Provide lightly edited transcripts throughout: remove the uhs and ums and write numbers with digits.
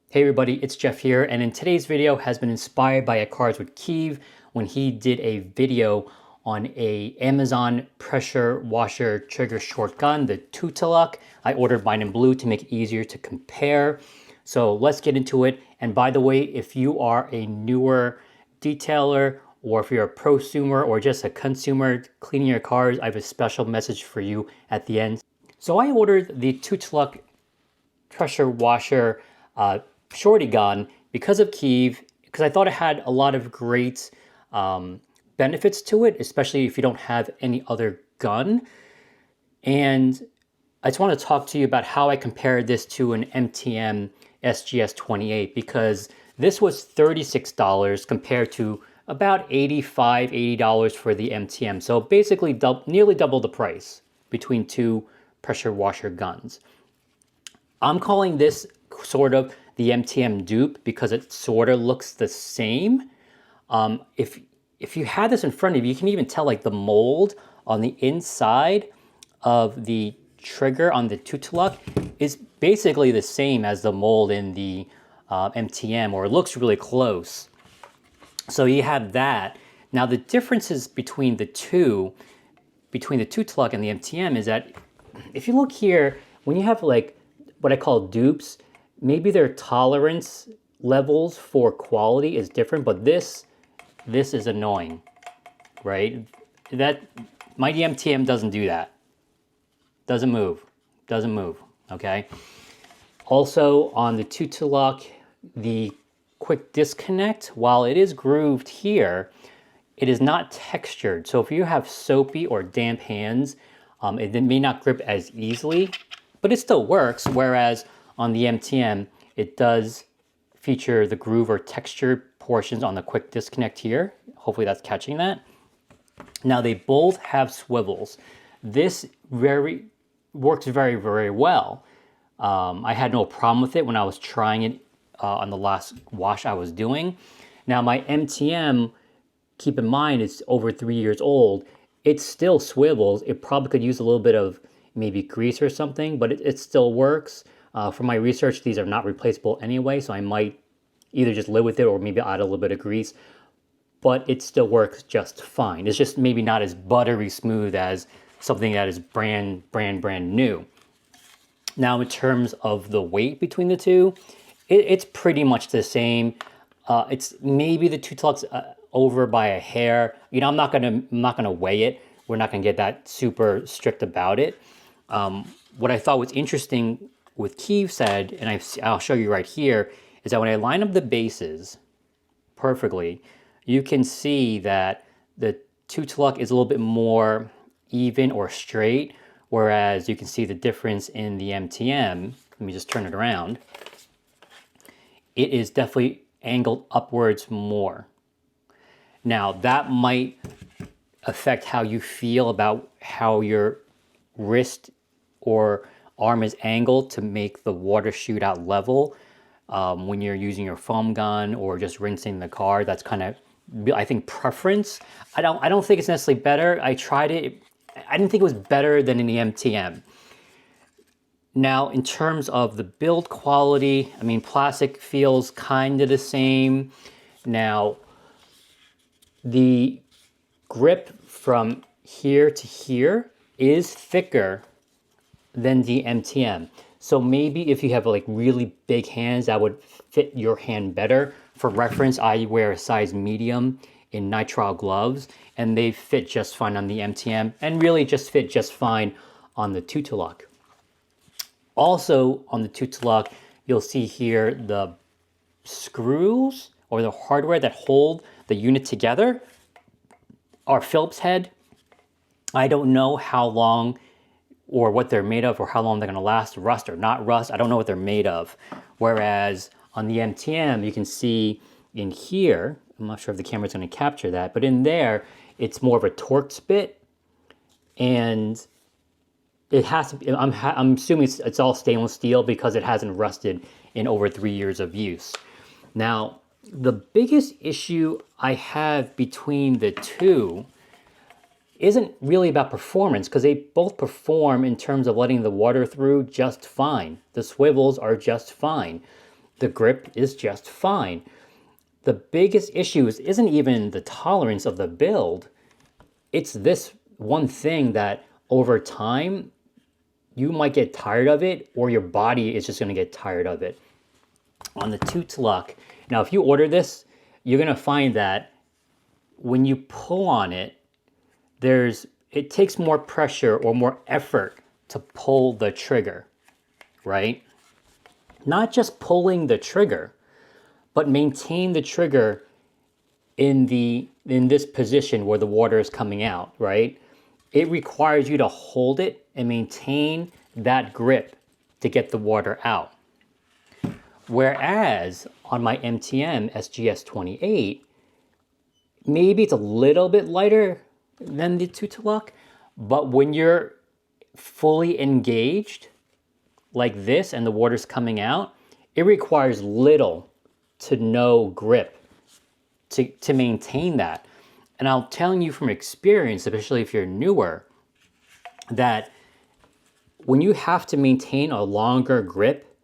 Hey everybody, it's Jeff here, and in today's video has been inspired by a Cars with Keeve when he did a video on a Amazon pressure washer trigger short gun, the TutuLuck. I ordered mine in blue to make it easier to compare. So let's get into it. And by the way, if you are a newer detailer or if you're a prosumer or just a consumer cleaning your cars, I have a special message for you at the end. So I ordered the TutuLuck pressure washer shorty gun because of Keeve, because I thought it had a lot of great benefits to it, especially if you don't have any other gun. And I just want to talk to you about how I compared this to an MTM SGS28, because this was $36 compared to about $85, $80 for the MTM. So basically nearly double the price between two pressure washer guns. I'm calling this sort of the MTM dupe because it sort of looks the same. If you had this in front of you, you can even tell like the mold on the inside of the trigger on the TutuLuck is basically the same as the mold in the MTM, or it looks really close. So you have that. Now the differences between the two, between the TutuLuck and the MTM, is that if you look here, when you have like what I call dupes, maybe their tolerance levels for quality is different, but this is annoying, right? That my MTM doesn't do that. Doesn't move, okay? Also on the TutuLuck, the quick disconnect, while it is grooved here, it is not textured. So if you have soapy or damp hands, it may not grip as easily, but it still works. Whereas on the MTM, it does feature the groove or textured portions on the quick disconnect here. Hopefully that's catching that. Now they both have swivels. This works very, very well. I had no problem with it when I was trying it on the last wash I was doing. Now my MTM, keep in mind, it's over 3 years old. It still swivels. It probably could use a little bit of maybe grease or something, but it still works. For my research, these are not replaceable anyway, so I might either just live with it or maybe add a little bit of grease, but it still works just fine. It's just maybe not as buttery smooth as something that is brand new. Now in terms of the weight between the two, it's pretty much the same. It's maybe the TutuLuck's over by a hair. You know, I'm not gonna weigh it. We're not gonna get that super strict about it. What I thought was interesting with Keeve said, and I'll show you right here, is that when I line up the bases perfectly, you can see that the TutuLuck is a little bit more even or straight, whereas you can see the difference in the MTM. Let me just turn it around. It is definitely angled upwards more. Now that might affect how you feel about how your wrist or arm is angled to make the water shoot out level when you're using your foam gun or just rinsing the car. That's kind of, I think, preference. I don't think it's necessarily better. I tried it. I didn't think it was better than in the MTM. Now, in terms of the build quality, I mean, plastic feels kind of the same. Now, the grip from here to here is thicker than the MTM. So maybe if you have like really big hands, that would fit your hand better. For reference, I wear a size medium in nitrile gloves, and they fit just fine on the MTM and really just fit just fine on the TutuLuck. Also on the TutuLuck, you'll see here the screws or the hardware that hold the unit together are Phillips head. I don't know how long or what they're made of or how long they're gonna last, rust or not rust. I don't know what they're made of. Whereas on the MTM, you can see in here, I'm not sure if the camera's gonna capture that, but in there, it's more of a Torx bit, and it has to be, I'm assuming it's all stainless steel because it hasn't rusted in over 3 years of use. Now, the biggest issue I have between the two isn't really about performance, because they both perform in terms of letting the water through just fine. The swivels are just fine. the grip is just fine. The biggest issue isn't even the tolerance of the build. It's this one thing that over time, you might get tired of it, or your body is just going to get tired of it. On the TutuLuck, now if you order this, you're going to find that when you pull on it, it takes more pressure or more effort to pull the trigger, right? Not just pulling the trigger, but maintain the trigger in this position where the water is coming out, right? It requires you to hold it and maintain that grip to get the water out. Whereas on my MTM SGS28, maybe it's a little bit lighter than the TutuLuck, but when you're fully engaged like this and the water's coming out, it requires little to no grip to maintain that. And I'm telling you from experience, especially if you're newer, that when you have to maintain a longer grip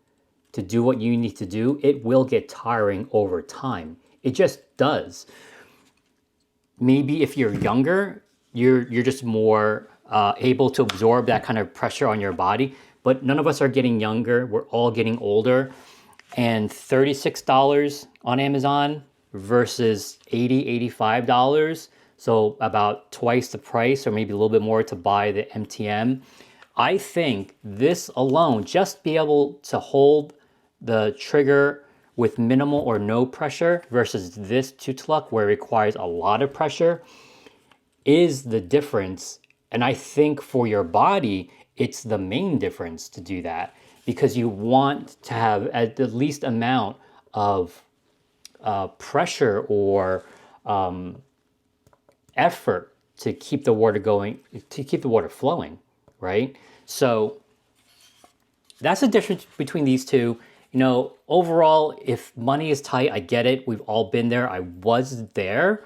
to do what you need to do, it will get tiring over time. It just does. Maybe if you're younger, you're just more able to absorb that kind of pressure on your body, but none of us are getting younger. We're all getting older. And $36 on Amazon versus $80, $85. So about twice the price, or maybe a little bit more to buy the MTM. I think this alone, just be able to hold the trigger with minimal or no pressure versus this TutuLuck where it requires a lot of pressure, is the difference. And I think for your body, it's the main difference to do that, because you want to have at the least amount of pressure or effort to keep the water going, to keep the water flowing, right? So that's the difference between these two. You know, overall, if money is tight, I get it. We've all been there. I was there.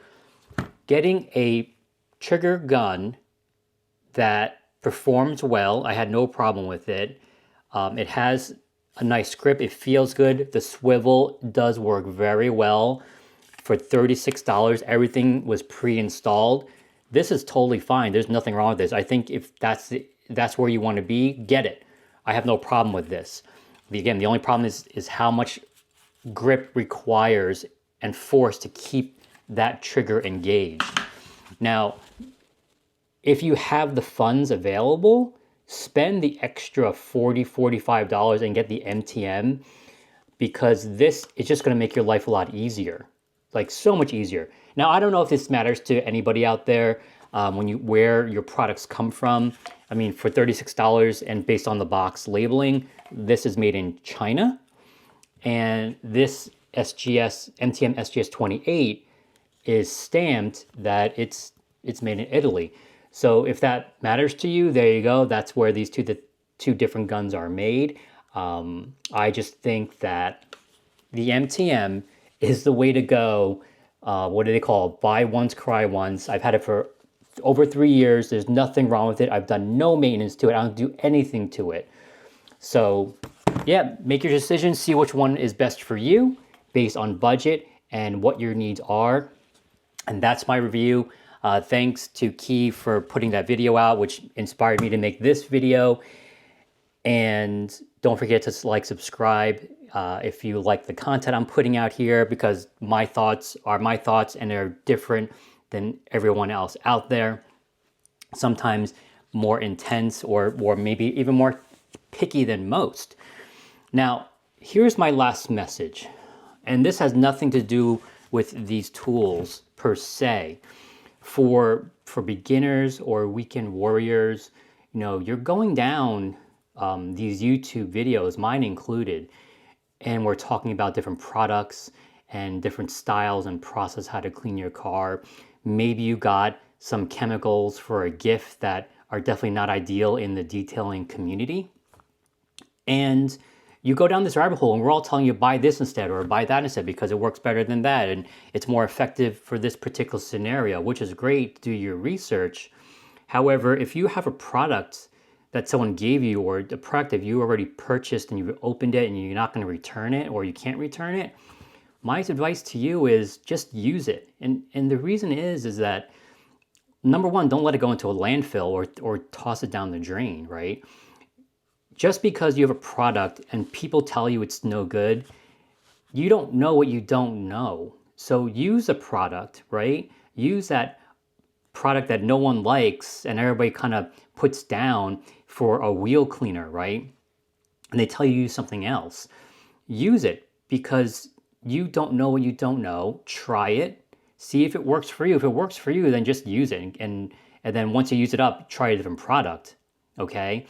Getting a trigger gun that performs well, I had no problem with it. It has a nice grip. It feels good. The swivel does work very well. For $36, everything was pre-installed. This is totally fine. There's nothing wrong with this. I think if that's where you want to be, get it. I have no problem with this. Again, the only problem is how much grip requires and force to keep that trigger engaged. Now, if you have the funds available, spend the extra $40, $45 and get the MTM, because this is just going to make your life a lot easier, like so much easier. Now, I don't know if this matters to anybody out there where your products come from. I mean, for $36 and based on the box labeling, this is made in China, and this MTM SGS28 is stamped that it's made in Italy. So if that matters to you, there you go. That's where these two different guns are made. I just think that the MTM is the way to go. What do they call it? Buy once, cry once. I've had it for over 3 years. There's nothing wrong with it. I've done no maintenance to it. I don't do anything to it. So yeah, make your decision. See which one is best for you based on budget and what your needs are. And that's my review. Thanks to Key for putting that video out, which inspired me to make this video. And don't forget to like, subscribe if you like the content I'm putting out here, because my thoughts are my thoughts and they're different than everyone else out there. Sometimes more intense or maybe even more picky than most. Now, here's my last message. And this has nothing to do with these tools per se. For beginners or weekend warriors, you know, you're going down these YouTube videos, mine included, and we're talking about different products and different styles and process how to clean your car. Maybe you got some chemicals for a gift that are definitely not ideal in the detailing community. And you go down this rabbit hole and we're all telling you buy this instead or buy that instead because it works better than that and it's more effective for this particular scenario, which is great. Do your research. However, if you have a product that someone gave you, or the product that you already purchased and you've opened it and you're not going to return it, or you can't return it, my advice to you is just use it. And the reason is that, number one, don't let it go into a landfill or toss it down the drain, right? Just because you have a product and people tell you it's no good, you don't know what you don't know. So use a product, right? Use that product that no one likes and everybody kind of puts down for a wheel cleaner, right? And they tell you to use something else. Use it, because you don't know what you don't know. Try it. See if it works for you. If it works for you, then just use it. And then once you use it up, try a different product, okay?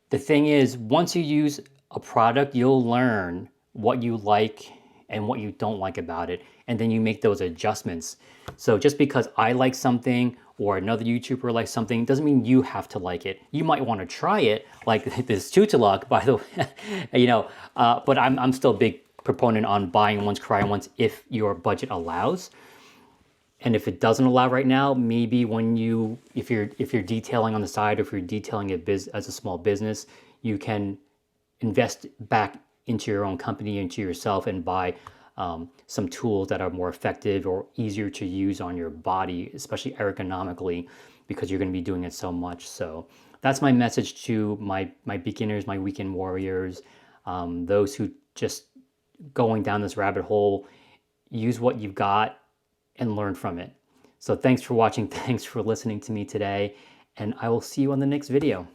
The thing is, once you use a product, you'll learn what you like and what you don't like about it, and then you make those adjustments. So just because I like something or another YouTuber likes something doesn't mean you have to like it. You might want to try it, like this TutuLuck, by the way, but I'm still a big proponent on buying once, crying once if your budget allows. And if it doesn't allow right now, maybe if you're detailing on the side, or if you're detailing as a small business, you can invest back into your own company, into yourself, and buy some tools that are more effective or easier to use on your body, especially ergonomically, because you're going to be doing it so much. So that's my message to my beginners, my weekend warriors, those who just going down this rabbit hole. Use what you've got and learn from it. So thanks for watching. Thanks for listening to me today, and I will see you on the next video.